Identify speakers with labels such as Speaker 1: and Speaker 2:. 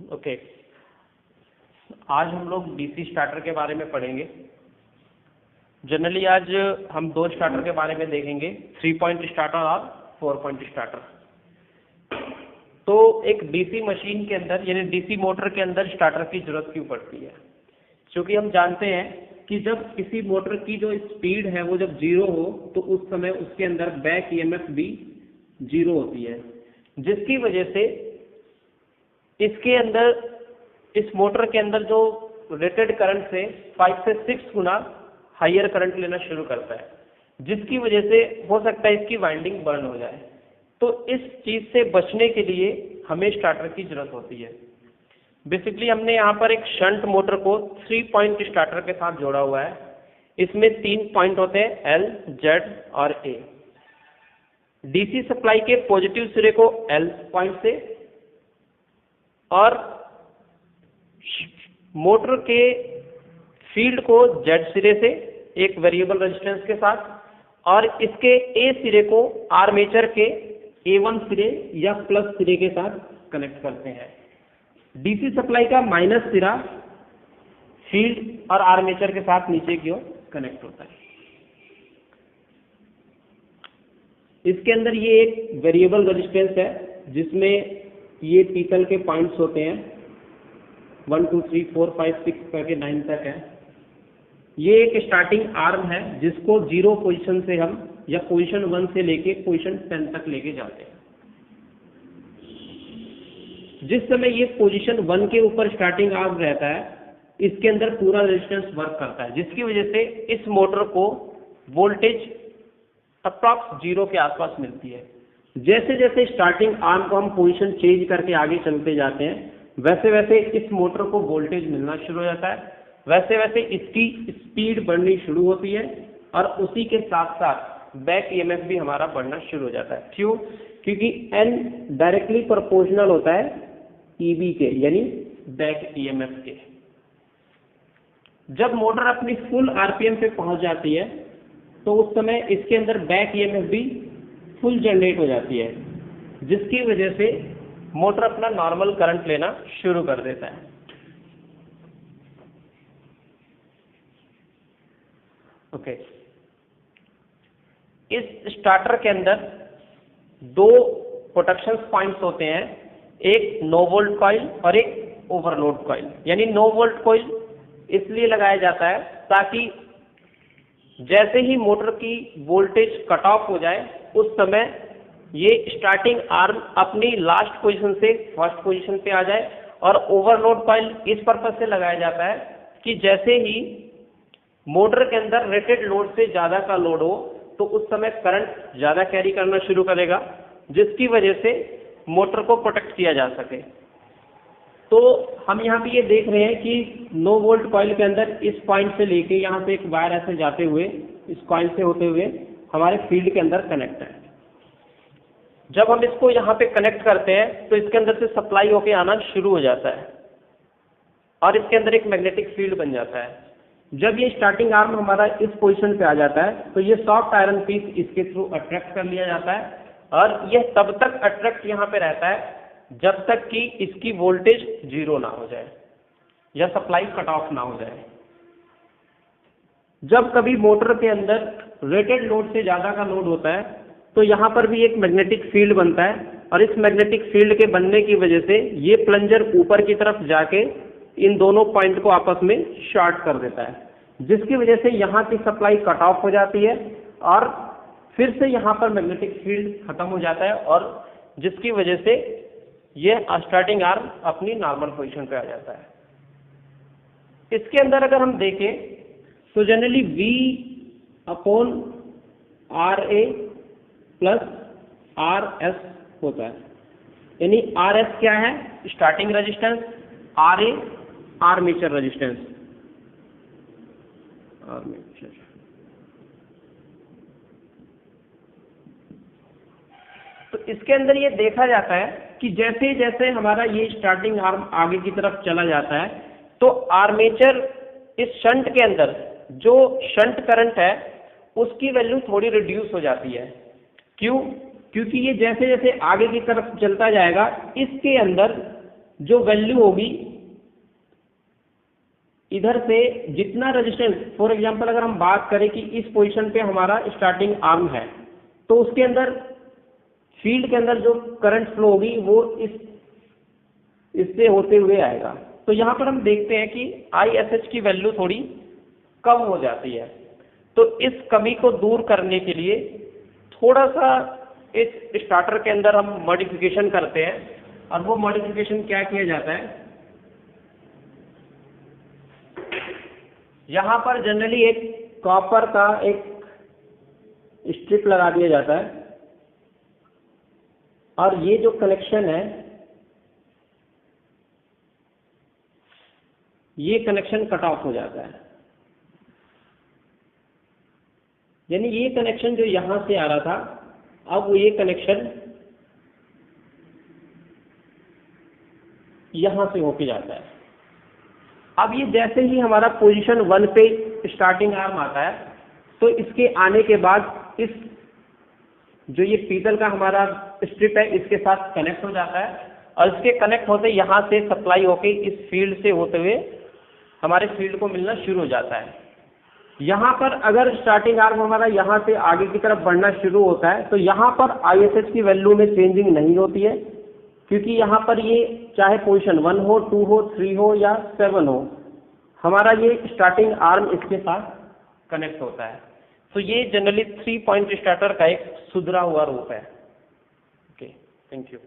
Speaker 1: Okay, आज हम लोग डीसी स्टार्टर के बारे में पढ़ेंगे। जनरली आज हम दो स्टार्टर के बारे में देखेंगे, 3 पॉइंट स्टार्टर और 4 पॉइंट स्टार्टर। तो एक डीसी मशीन के अंदर यानी डीसी मोटर के अंदर स्टार्टर की जरूरत क्यों पड़ती है? क्योंकि हम जानते हैं कि जब किसी मोटर की जो स्पीड है वो जब जीरो हो तो उस समय उसके अंदर बैक ईएमएफ भी जीरो होती है, जिसकी वजह से इसके अंदर इस मोटर के अंदर जो रेटेड करंट से 5 से 6 गुना हाइयर करंट लेना शुरू करता है, जिसकी वजह से हो सकता है इसकी वाइंडिंग बर्न हो जाए। तो इस चीज से बचने के लिए हमें स्टार्टर की जरूरत होती है। बेसिकली हमने यहाँ पर एक शंट मोटर को 3 पॉइंट स्टार्टर के साथ जोड़ा हुआ है। इसमें 3 पॉइंट होते हैं, एल, जेड और ए। डीसी सप्लाई के पॉजिटिव सिरे को एल पॉइंट से और मोटर के फील्ड को जेड सिरे से एक वेरिएबल रेजिस्टेंस के साथ, और इसके ए सिरे को आर्मेचर के A1 सिरे या प्लस सिरे के साथ कनेक्ट करते हैं। डीसी सप्लाई का माइनस सिरा फील्ड और आर्मेचर के साथ नीचे की ओर कनेक्ट होता है। इसके अंदर ये एक वेरिएबल रेजिस्टेंस है जिसमें ये पीतल के पॉइंट्स होते हैं, 1 2 3 4 5 6 करके 9 तक है। ये एक स्टार्टिंग आर्म है जिसको जीरो पोजीशन से हम या पोजीशन 1 से लेके पोजीशन 10 तक लेके जाते हैं। जिस समय ये पोजीशन 1 के ऊपर स्टार्टिंग आर्म रहता है, इसके अंदर पूरा रेजिस्टेंस वर्क करता है, जिसकी वजह से इस मोटर को वोल्टेज अप्रॉक्स जीरो के आसपास मिलती है। जैसे जैसे स्टार्टिंग आर्म को हम पोजीशन चेंज करके आगे चलते जाते हैं, वैसे वैसे इस मोटर को वोल्टेज मिलना शुरू हो जाता है, वैसे वैसे इसकी स्पीड बढ़नी शुरू होती है और उसी के साथ साथ बैक ईएमएफ भी हमारा बढ़ना शुरू हो जाता है। क्यों? क्योंकि एन डायरेक्टली प्रोपोर्शनल होता है ईबी के, यानी बैक ईएमएफ के। जब मोटर अपनी फुल आरपीएम पे पहुंच जाती है तो उस समय इसके अंदर बैक ईएमएफ भी फुल जनरेट हो जाती है, जिसकी वजह से मोटर अपना नॉर्मल करंट लेना शुरू कर देता है। ओके, इस स्टार्टर के अंदर दो प्रोटेक्शन पॉइंट्स होते हैं, एक नो वोल्ट कॉइल और एक ओवरलोड कॉइल। यानी नो वोल्ट कॉइल इसलिए लगाया जाता है ताकि जैसे ही मोटर की वोल्टेज कट ऑफ हो जाए उस समय ये स्टार्टिंग आर्म अपनी लास्ट पोजीशन से फर्स्ट पोजीशन पे आ जाए। और ओवरलोड कॉइल इस पर्पज से लगाया जाता है कि जैसे ही मोटर के अंदर रेटेड लोड से ज्यादा का लोड हो तो उस समय करंट ज्यादा कैरी करना शुरू करेगा, जिसकी वजह से मोटर को प्रोटेक्ट किया जा सके। तो हम यहाँ पे ये देख रहे हैं कि नो वोल्ट कॉइल के अंदर इस पॉइंट से लेके यहाँ से एक वायर ऐसे जाते हुए इस कॉइल से होते हुए हमारे फील्ड के अंदर कनेक्ट है। जब हम इसको यहाँ पे कनेक्ट करते हैं तो इसके अंदर से सप्लाई होके आना शुरू हो जाता है और इसके अंदर एक मैग्नेटिक फील्ड बन जाता है। जब ये स्टार्टिंग आर्म हमारा इस पोजीशन पे आ जाता है तो ये सॉफ्ट आयरन पीस इसके थ्रू अट्रैक्ट कर लिया जाता है और यह तब तक अट्रैक्ट यहाँ पे रहता है जब तक कि इसकी वोल्टेज जीरो ना हो जाए या सप्लाई कट ऑफ ना हो जाए। जब कभी मोटर के अंदर रेटेड लोड से ज्यादा का लोड होता है तो यहाँ पर भी एक मैग्नेटिक फील्ड बनता है और इस मैग्नेटिक फील्ड के बनने की वजह से ये प्लंजर ऊपर की तरफ जाके इन दोनों पॉइंट को आपस में शॉर्ट कर देता है, जिसकी वजह से यहाँ की सप्लाई कट ऑफ हो जाती है और फिर से यहाँ पर मैग्नेटिक फील्ड खत्म हो जाता है और जिसकी वजह से ये स्टार्टिंग आर्म अपनी नॉर्मल पोजीशन पे आ जाता है। इसके अंदर अगर हम देखें तो generally V upon RA plus RS होता है। यानी RS क्या है? Starting resistance, RA armature resistance. Armature तो इसके अंदर ये देखा जाता है कि जैसे जैसे हमारा ये स्टार्टिंग आर्म आगे की तरफ चला जाता है तो आर्मेचर इस शंट के अंदर जो शंट करंट है उसकी वैल्यू थोड़ी रिड्यूस हो जाती है। क्यों? क्योंकि ये जैसे जैसे आगे की तरफ चलता जाएगा इसके अंदर जो वैल्यू होगी इधर से जितना रेजिस्टेंस, फॉर एग्जांपल अगर हम बात करें कि इस पोजीशन पे हमारा स्टार्टिंग आर्म है, तो उसके अंदर फील्ड के अंदर जो करंट फ्लो होगी वो इससे होते हुए आएगा। तो यहाँ पर हम देखते हैं कि ISH की वैल्यू थोड़ी कम हो जाती है। तो इस कमी को दूर करने के लिए थोड़ा सा इस स्टार्टर के अंदर हम मॉडिफिकेशन करते हैं, और वो मॉडिफिकेशन क्या किया जाता है, यहाँ पर जनरली एक कॉपर का एक स्ट्रिप लगा दिया जाता है, और ये जो कनेक्शन है ये कनेक्शन कट ऑफ हो जाता है। यानी ये कनेक्शन जो यहां से आ रहा था, अब ये कनेक्शन यहां से होके जाता है। अब ये जैसे ही हमारा पोजीशन 1 पे स्टार्टिंग आर्म आता है, तो इसके आने के बाद इस जो ये पीतल का हमारा स्ट्रिप है इसके साथ कनेक्ट हो जाता है, और इसके कनेक्ट होते यहाँ से सप्लाई होके इस फील्ड से होते हुए हमारे फील्ड को मिलना शुरू हो जाता है। यहाँ पर अगर स्टार्टिंग आर्म हमारा यहाँ से आगे की तरफ बढ़ना शुरू होता है, तो यहाँ पर ISH की वैल्यू में चेंजिंग नहीं होती है, क्योंकि यहाँ पर ये चाहे पोजीशन 1 हो, 2 हो, 3 हो या 7 हो, हमारा ये स्टार्टिंग आर्म इसके साथ कनेक्ट होता है। तो ये जनरली 3 पॉइंट स्टार्टर का एक सुधरा हुआ रूप है। Okay, thank you.